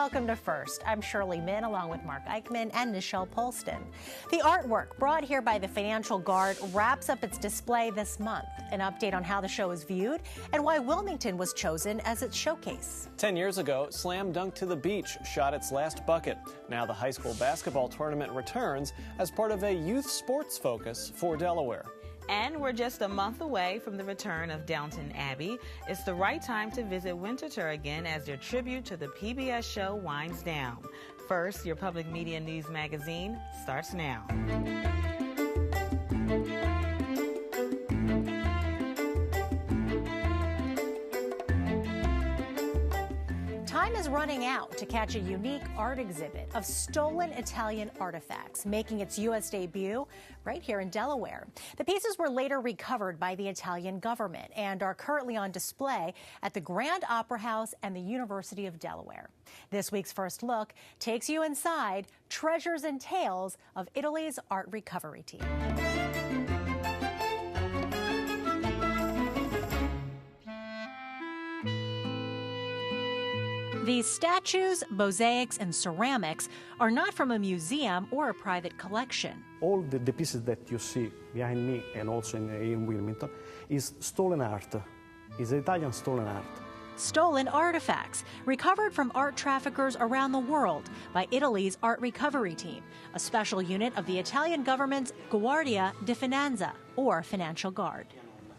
welcome to First. I'm Shirley Min, along with Mark Eichman and Nichelle Polston. The artwork brought here by the Financial Guard wraps up its display this month. An update on how the show is viewed and why Wilmington was chosen as its showcase. 10 years ago, Slam Dunk to the Beach shot its last bucket. Now the high school basketball tournament returns as part of a youth sports focus for Delaware. And we're just a month away from the return of Downton Abbey. It's the right time to visit Winterthur again as their tribute to the PBS show winds down. First, your public media news magazine starts now. Time is running out to catch a unique art exhibit of stolen Italian artifacts, making its U.S. debut right here in Delaware. The pieces were later recovered by the Italian government and are currently on display at the Grand Opera House and the University of Delaware. This week's First Look takes you inside Treasures and Tales of Italy's art recovery team. These statues, mosaics, and ceramics are not from a museum or a private collection. All the pieces that you see behind me and also in Wilmington is stolen art, is Italian stolen art. Stolen artifacts, recovered from art traffickers around the world by Italy's art recovery team, a special unit of the Italian government's Guardia di Finanza, or Financial Guard.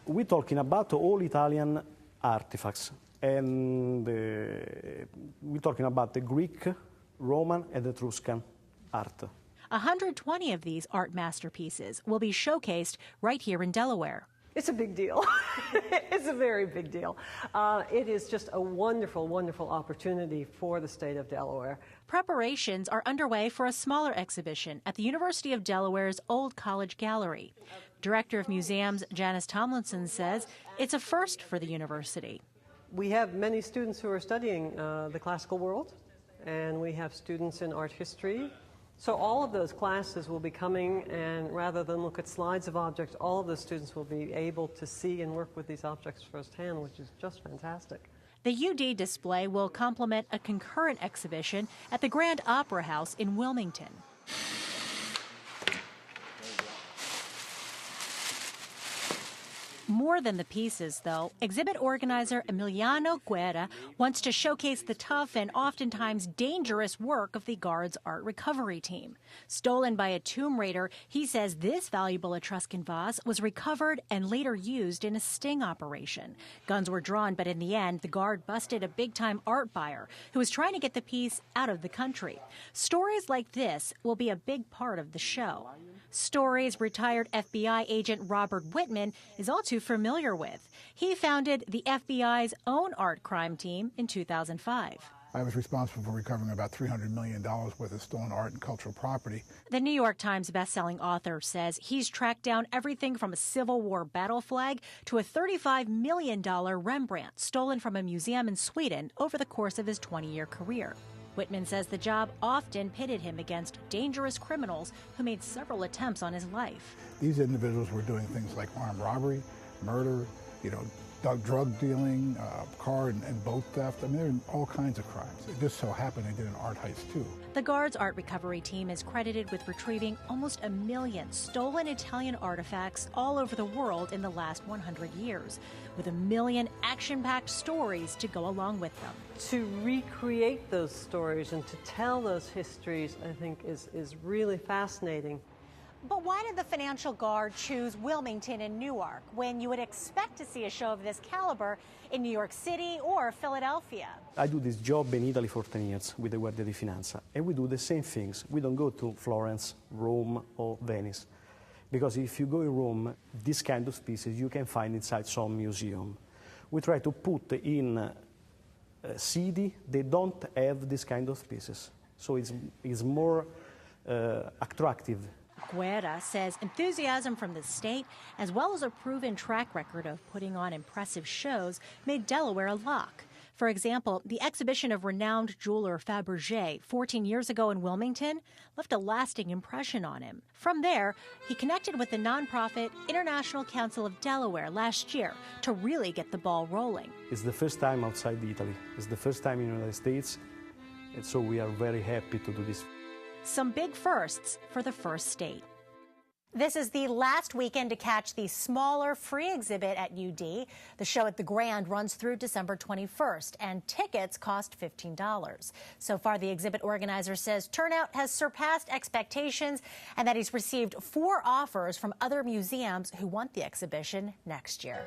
We're talking about all Italian artifacts. And we're talking about the Greek, Roman, and Etruscan art. 120 of these art masterpieces will be showcased right here in Delaware. It's a big deal. It's a very big deal. It is just a wonderful, wonderful opportunity for the state of Delaware. Preparations are underway for a smaller exhibition at the University of Delaware's Old College Gallery. Director of Museums Janice Tomlinson says it's a first for the university. We have many students who are studying the classical world, and we have students in art history. So all of those classes will be coming, and rather than look at slides of objects, all of the students will be able to see and work with these objects firsthand, which is just fantastic. The UD display will complement a concurrent exhibition at the Grand Opera House in Wilmington. More than the pieces, though, exhibit organizer Emiliano Guerra wants to showcase the tough and oftentimes dangerous work of the Guard's art recovery team. Stolen by a tomb raider, he says this valuable Etruscan vase was recovered and later used in a sting operation. Guns were drawn, but in the end, the Guard busted a big-time art buyer who was trying to get the piece out of the country. Stories like this will be a big part of the show. Stories retired FBI agent Robert Whitman is all too familiar with. He founded the FBI's own art crime team in 2005. I was responsible for recovering about $300 million worth of stolen art and cultural property. The New York Times bestselling author says he's tracked down everything from a Civil War battle flag to a $35 million Rembrandt stolen from a museum in Sweden over the course of his 20-year career. Whitman says the job often pitted him against dangerous criminals who made several attempts on his life. These individuals were doing things like armed robbery, murder, drug dealing, car and boat theft. I mean, there are all kinds of crimes. It just so happened they did an art heist, too. The Guard's art recovery team is credited with retrieving almost 1 million stolen Italian artifacts all over the world in the last 100 years, with 1 million action-packed stories to go along with them. To recreate those stories and to tell those histories, I think, is really fascinating. But why did the Financial Guard choose Wilmington and Newark when you would expect to see a show of this caliber in New York City or Philadelphia? I do this job in Italy for 10 years with the Guardia di Finanza, and we do the same things. We don't go to Florence, Rome, or Venice, because if you go in Rome, this kind of pieces you can find inside some museum. We try to put in a city they don't have this kind of pieces, so it's more attractive. Guerra says enthusiasm from the state, as well as a proven track record of putting on impressive shows, made Delaware a lock. For example, the exhibition of renowned jeweler Fabergé 14 years ago in Wilmington left a lasting impression on him. From there, he connected with the nonprofit International Council of Delaware last year to really get the ball rolling. It's the first time outside Italy. It's the first time in the United States. And so we are very happy to do this. Some big firsts for the first state. This is the last weekend to catch the smaller free exhibit at UD. The show at the Grand runs through December 21st, and tickets cost $15. So far, the exhibit organizer says turnout has surpassed expectations and that he's received 4 offers from other museums who want the exhibition next year.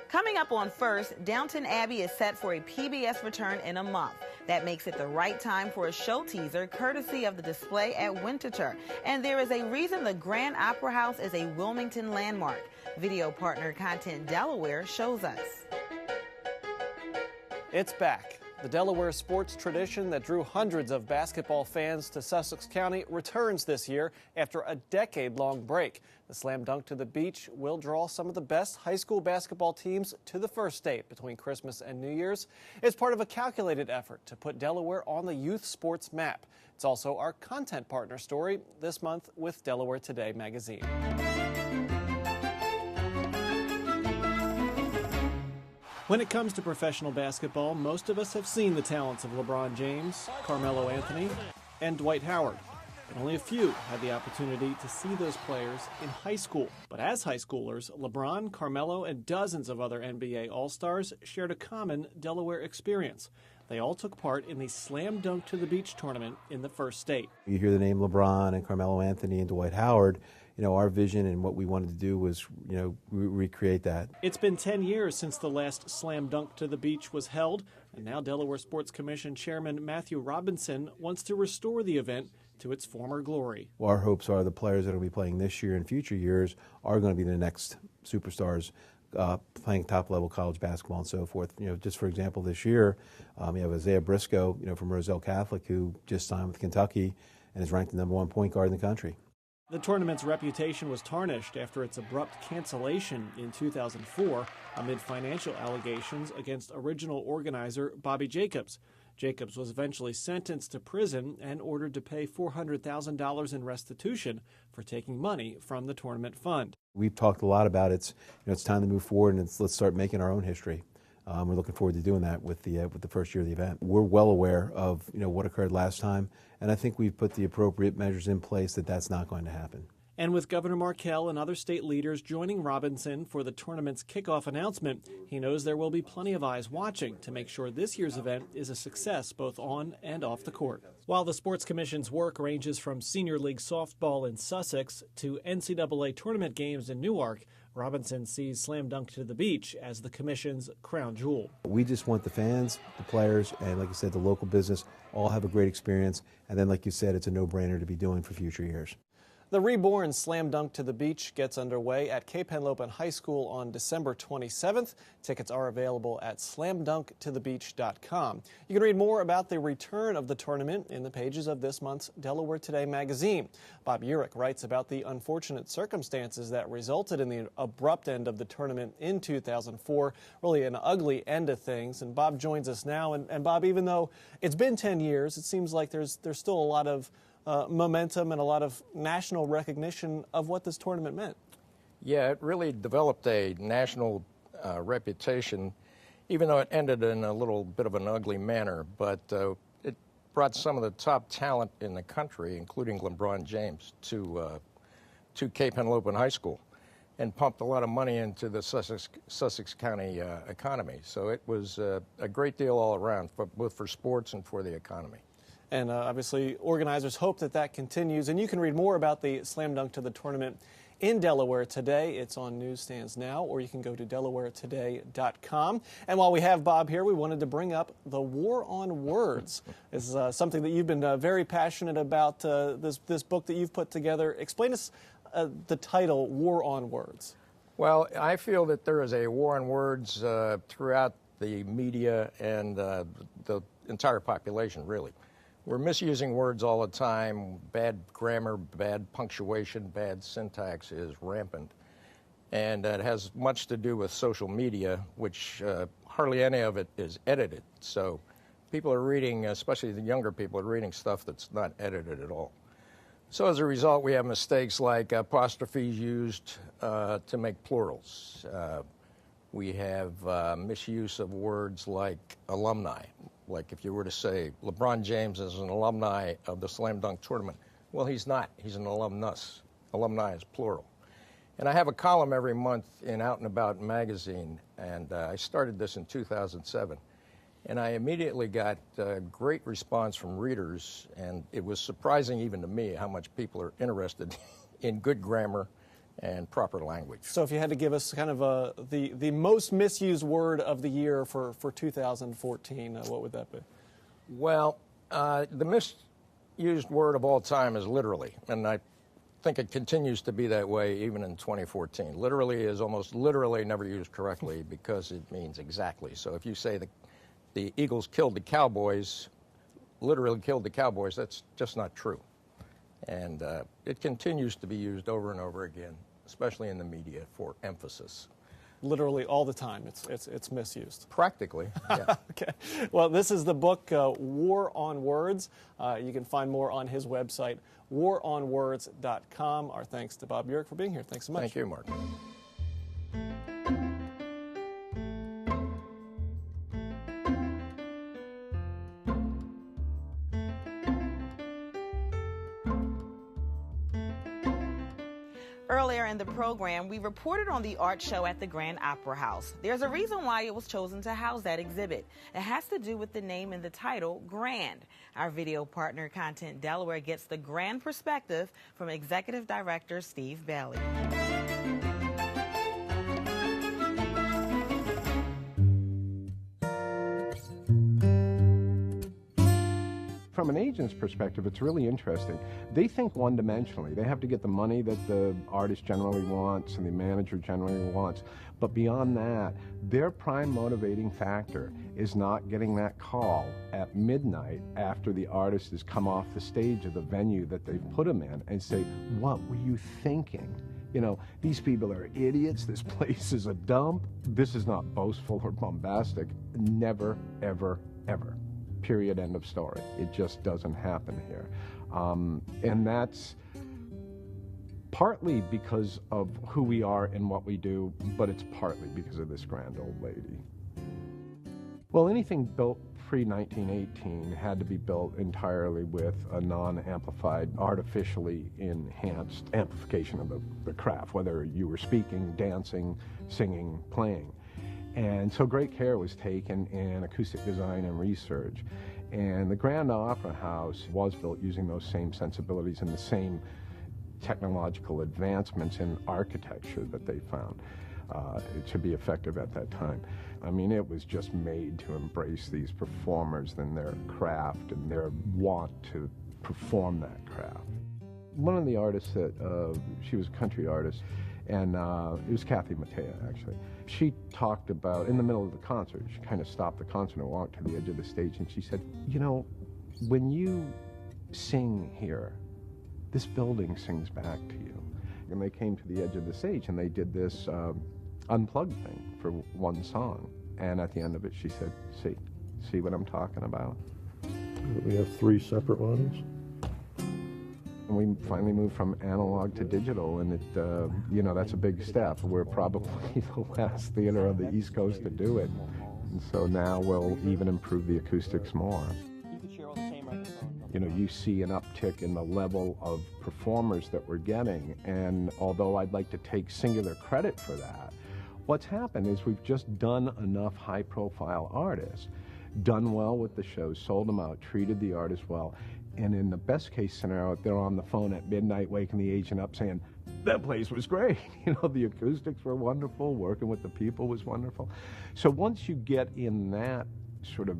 Coming up on First, Downton Abbey is set for a PBS return in a month. That makes it the right time for a show teaser courtesy of the display at Winterthur. And there is a reason the Grand Opera House is a Wilmington landmark. Video partner Content Delaware shows us. It's back. The Delaware sports tradition that drew hundreds of basketball fans to Sussex County returns this year after a decade-long break. The Slam Dunk to the Beach will draw some of the best high school basketball teams to the first state between Christmas and New Year's. It's part of a calculated effort to put Delaware on the youth sports map. It's also our content partner story this month with Delaware Today magazine. When it comes to professional basketball, most of us have seen the talents of LeBron James, Carmelo Anthony, and Dwight Howard. But only a few had the opportunity to see those players in high school. But as high schoolers, LeBron, Carmelo, and dozens of other NBA All-Stars shared a common Delaware experience. They all took part in the Slam Dunk to the Beach tournament in the first state. You hear the name LeBron and Carmelo Anthony and Dwight Howard. You know, our vision and what we wanted to do was, you know, recreate that. It's been 10 years since the last Slam Dunk to the Beach was held, and now Delaware Sports Commission Chairman Matthew Robinson wants to restore the event to its former glory. Well, our hopes are the players that will be playing this year and future years are going to be the next superstars playing top-level college basketball and so forth. You know, just for example, this year, you have Isaiah Briscoe, you know, from Roselle Catholic, who just signed with Kentucky and is ranked the #1 point guard in the country. The tournament's reputation was tarnished after its abrupt cancellation in 2004 amid financial allegations against original organizer Bobby Jacobs. Jacobs was eventually sentenced to prison and ordered to pay $400,000 in restitution for taking money from the tournament fund. We've talked a lot about it's time to move forward and let's start making our own history. We're looking forward to doing that with the first year of the event. We're well aware of what occurred last time, and I think we've put the appropriate measures in place that that's not going to happen. And with Governor Markell and other state leaders joining Robinson for the tournament's kickoff announcement, he knows there will be plenty of eyes watching to make sure this year's event is a success both on and off the court. While the Sports Commission's work ranges from Senior League softball in Sussex to NCAA tournament games in Newark, Robinson sees Slam Dunk to the Beach as the Commission's crown jewel. We just want the fans, the players, and like you said, the local business all have a great experience. And then, like you said, it's a no-brainer to be doing for future years. The reborn Slam Dunk to the Beach gets underway at Cape Henlopen High School on December 27th. Tickets are available at slamdunktothebeach.com. You can read more about the return of the tournament in the pages of this month's Delaware Today magazine. Bob Urich writes about the unfortunate circumstances that resulted in the abrupt end of the tournament in 2004, really an ugly end of things. And Bob joins us now. And Bob, even though it's been 10 years, it seems like there's still a lot of momentum and a lot of national recognition of what this tournament meant. Yeah, it really developed a national reputation, even though it ended in a little bit of an ugly manner. But it brought some of the top talent in the country, including LeBron James, to Cape Henlopen High School and pumped a lot of money into the Sussex County economy. So it was a great deal all around, both for sports and for the economy. And obviously, organizers hope that that continues. And you can read more about the Slam Dunk to the tournament in Delaware Today. It's on newsstands now, or you can go to delawaretoday.com. And while we have Bob here, we wanted to bring up the War on Words. This is something that you've been very passionate about, this book that you've put together. Explain us the title, War on Words. Well, I feel that there is a war on words throughout the media and the entire population, really. We're misusing words all the time. Bad grammar, bad punctuation, bad syntax is rampant. And it has much to do with social media, which hardly any of it is edited. So people are reading, especially the younger people, are reading stuff that's not edited at all. So as a result, we have mistakes like apostrophes used to make plurals. We have misuse of words like alumni. Like if you were to say LeBron James is an alumni of the slam dunk tournament. Well, he's not. He's an alumnus. Alumni is plural. And I have a column every month in Out and About magazine, and I started this in 2007. And I immediately got great response from readers, and it was surprising even to me how much people are interested in good grammar and proper language. So if you had to give us kind of the most misused word of the year for 2014, what would that be? Well, the misused word of all time is literally, and I think it continues to be that way even in 2014. Literally is almost literally never used correctly because it means exactly. So if you say the Eagles killed the Cowboys, literally killed the Cowboys, that's just not true. And it continues to be used over and over again, especially in the media, for emphasis. Literally all the time, it's misused. Practically, yeah. Okay. Well, this is the book, War on Words. You can find more on his website, waronwords.com. Our thanks to Bob Bjork for being here. Thanks so much. Thank you, Mark. Earlier in the program, we reported on the art show at the Grand Opera House. There's a reason why it was chosen to house that exhibit. It has to do with the name and the title, Grand. Our video partner, Content Delaware, gets the grand perspective from Executive Director Steve Bailey. From an agent's perspective, it's really interesting. They think one-dimensionally. They have to get the money that the artist generally wants and the manager generally wants. But beyond that, their prime motivating factor is not getting that call at midnight after the artist has come off the stage of the venue that they've put them in and say, "What were you thinking? You know, these people are idiots. This place is a dump." This is not boastful or bombastic. Never, ever, ever. Period, end of story. It just doesn't happen here. And that's partly because of who we are and what we do, but it's partly because of this grand old lady. Well, anything built pre-1918 had to be built entirely with a non-amplified, artificially enhanced amplification of the craft, whether you were speaking, dancing, singing, playing. And so great care was taken in acoustic design and research. And the Grand Opera House was built using those same sensibilities and the same technological advancements in architecture that they found to be effective at that time. I mean, it was just made to embrace these performers and their craft and their want to perform that craft. One of the artists that, she was a country artist, and it was Kathy Mattea, actually. She talked about, in the middle of the concert, she kind of stopped the concert and walked to the edge of the stage, and she said, "You know, when you sing here, this building sings back to you." And they came to the edge of the stage, and they did this unplugged thing for one song. And at the end of it, she said, see what I'm talking about? We have 3 separate ones. And we finally moved from analog to digital, and it, you know, that's a big step. We're probably the last theater on the East Coast to do it. And so now we'll even improve the acoustics more. You know, you see an uptick in the level of performers that we're getting, and although I'd like to take singular credit for that, what's happened is we've just done enough high-profile artists, done well with the shows, sold them out, treated the artists well, and in the best case scenario, they're on the phone at midnight waking the agent up saying, "That place was great. You know, the acoustics were wonderful, working with the people was wonderful." So once you get in that sort of,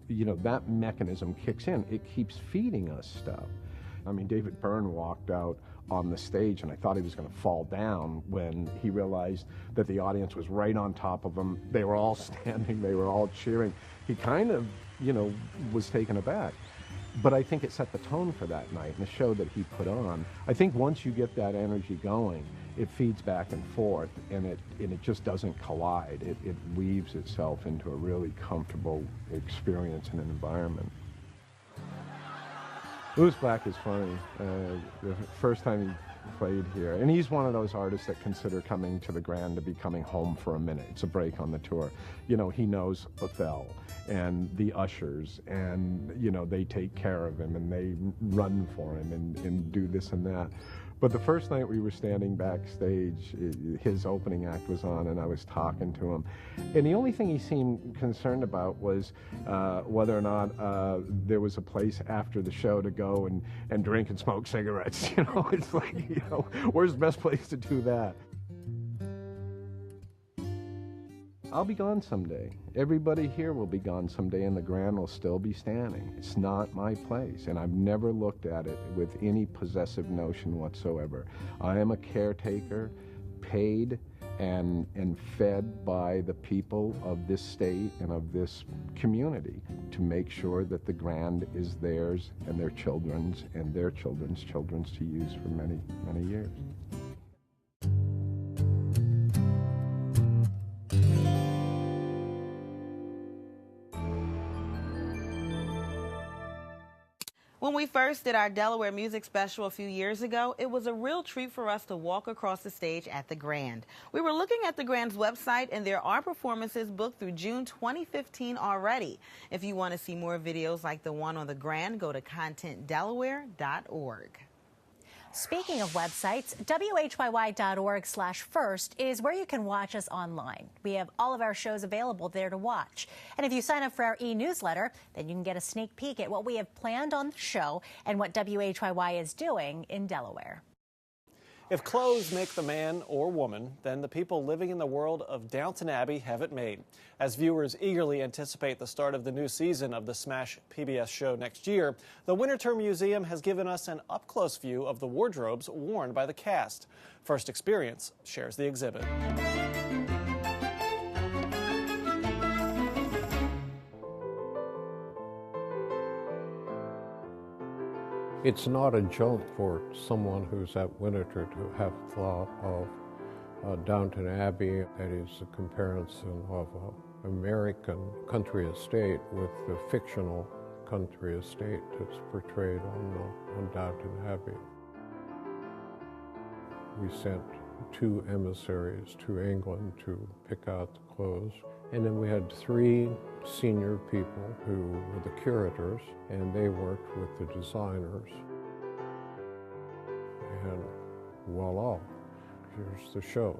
you know, that mechanism kicks in, it keeps feeding us stuff. I mean, David Byrne walked out on the stage, and I thought he was going to fall down when he realized that the audience was right on top of him. They were all standing, they were all cheering. He kind of, you know, was taken aback. But I think it set the tone for that night and the show that he put on. I think once you get that energy going, it feeds back and forth, and it just doesn't collide. It weaves itself into a really comfortable experience and an environment. Louis Black is funny. The first time played here. And he's one of those artists that consider coming to the Grand to be coming home for a minute. It's a break on the tour. You know, he knows Othello and the ushers, and, you know, they take care of him and they run for him and do this and that. But the first night we were standing backstage, his opening act was on, and I was talking to him. And the only thing he seemed concerned about was whether or not there was a place after the show to go and drink and smoke cigarettes. You know, it's like, you know, where's the best place to do that? I'll be gone someday. Everybody here will be gone someday, and the Grand will still be standing. It's not my place, and I've never looked at it with any possessive notion whatsoever. I am a caretaker, paid and fed by the people of this state and of this community to make sure that the Grand is theirs and their children's and their children's children's to use for many, many years. When we first did our Delaware music special a few years ago, it was a real treat for us to walk across the stage at the Grand. We were looking at the Grand's website, and there are performances booked through June 2015 already. If you want to see more videos like the one on the Grand, go to contentdelaware.org. Speaking of websites, WHYY.org/first is where you can watch us online. We have all of our shows available there to watch. And if you sign up for our e-newsletter, then you can get a sneak peek at what we have planned on the show and what WHYY is doing in Delaware. If clothes make the man or woman, then the people living in the world of Downton Abbey have it made. As viewers eagerly anticipate the start of the new season of the smash PBS show next year, the Winterthur Museum has given us an up-close view of the wardrobes worn by the cast. First Experience shares the exhibit. It's not a joke for someone who's at Winterthur to have thought of Downton Abbey, that is a comparison of an American country estate with the fictional country estate that's portrayed on Downton Abbey. We sent 2 emissaries to England to pick out the clothes. And then we had 3 senior people who were the curators, and they worked with the designers. And voila, here's the show.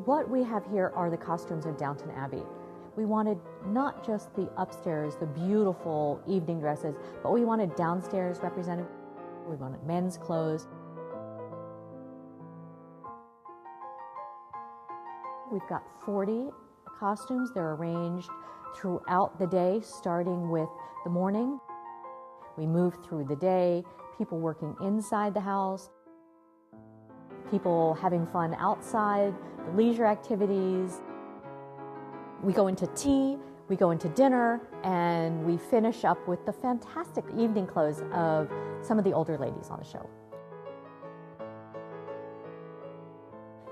What we have here are the costumes of Downton Abbey. We wanted not just the upstairs, the beautiful evening dresses, but we wanted downstairs represented. We wanted men's clothes. We've got 40 costumes. They're arranged throughout the day, starting with the morning. We move through the day, people working inside the house, people having fun outside, the leisure activities. We go into tea, we go into dinner, and we finish up with the fantastic evening clothes of some of the older ladies on the show.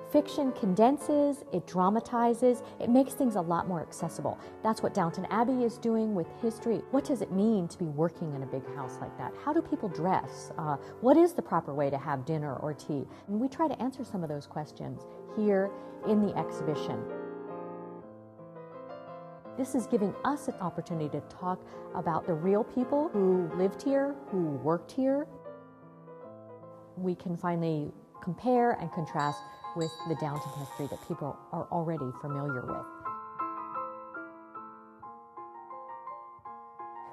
Fiction condenses, it dramatizes, it makes things a lot more accessible. That's what Downton Abbey is doing with history. What does it mean to be working in a big house like that? How do people dress? What is the proper way to have dinner or tea? And we try to answer some of those questions here in the exhibition. This is giving us an opportunity to talk about the real people who lived here, who worked here. We can finally compare and contrast with the Downton history that people are already familiar with.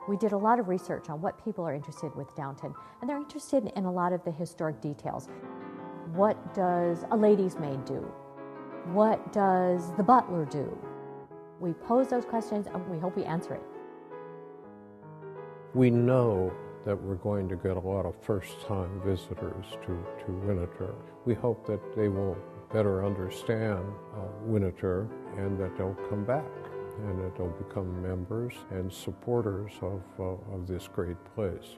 We did a lot of research on what people are interested with Downton, and they're interested in a lot of the historic details. What does a lady's maid do? What does the butler do? We pose those questions and we hope we answer it. We know that we're going to get a lot of first-time visitors to Winterthur. We hope that they will better understand Winterthur and that they'll come back and that they'll become members and supporters of this great place.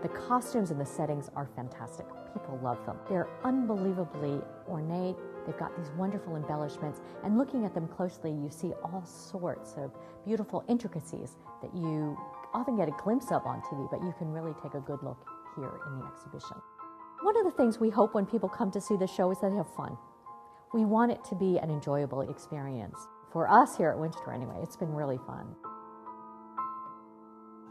The costumes and the settings are fantastic. People love them. They're unbelievably ornate. They've got these wonderful embellishments, and looking at them closely, you see all sorts of beautiful intricacies that you often get a glimpse of on TV, but you can really take a good look here in the exhibition. One of the things we hope when people come to see the show is that they have fun. We want it to be an enjoyable experience. For us here at Winterthur anyway, it's been really fun.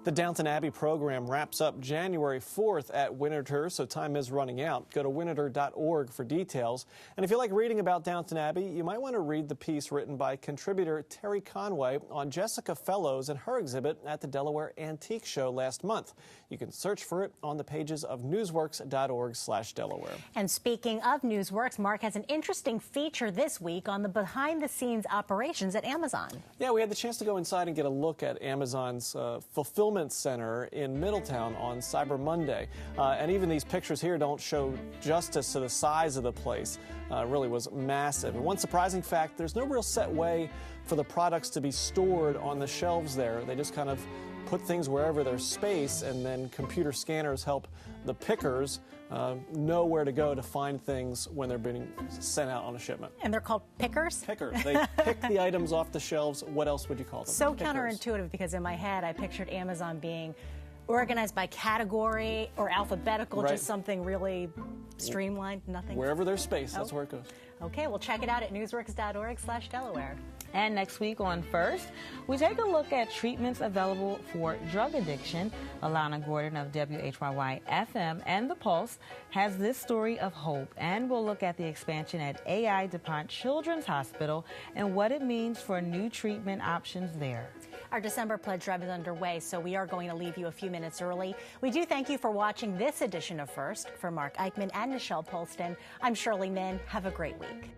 The Downton Abbey program wraps up January 4th at Winterthur, so time is running out. Go to winterthur.org for details. And if you like reading about Downton Abbey, you might want to read the piece written by contributor Terry Conway on Jessica Fellows and her exhibit at the Delaware Antique Show last month. You can search for it on the pages of newsworks.org/Delaware. And speaking of Newsworks, Mark has an interesting feature this week on the behind-the-scenes operations at Amazon. Yeah, we had the chance to go inside and get a look at Amazon's fulfillment center in Middletown on Cyber Monday. And even these pictures here don't show justice to the size of the place. It really was massive. And one surprising fact, there's no real set way for the products to be stored on the shelves there. They just kind of put things wherever there's space, and then computer scanners help the pickers know where to go to find things when they're being sent out on a shipment. And they're called pickers? Pickers. They pick the items off the shelves. What else would you call them? So Pickers. counterintuitive, because in my head I pictured Amazon being organized by category or alphabetical, Right. just something really streamlined, nothing. Wherever there's space, that's where it goes. Okay, well, check it out at newsworks.org/Delaware. And next week on First, we take a look at treatments available for drug addiction. Alana Gordon of WHYY-FM and The Pulse has this story of hope, and we'll look at the expansion at AI DuPont Children's Hospital and what it means for new treatment options there. Our December pledge drive is underway, so we are going to leave you a few minutes early. We do thank you for watching this edition of First. For Mark Eichman and Nichelle Polston, I'm Shirley Min. Have a great week.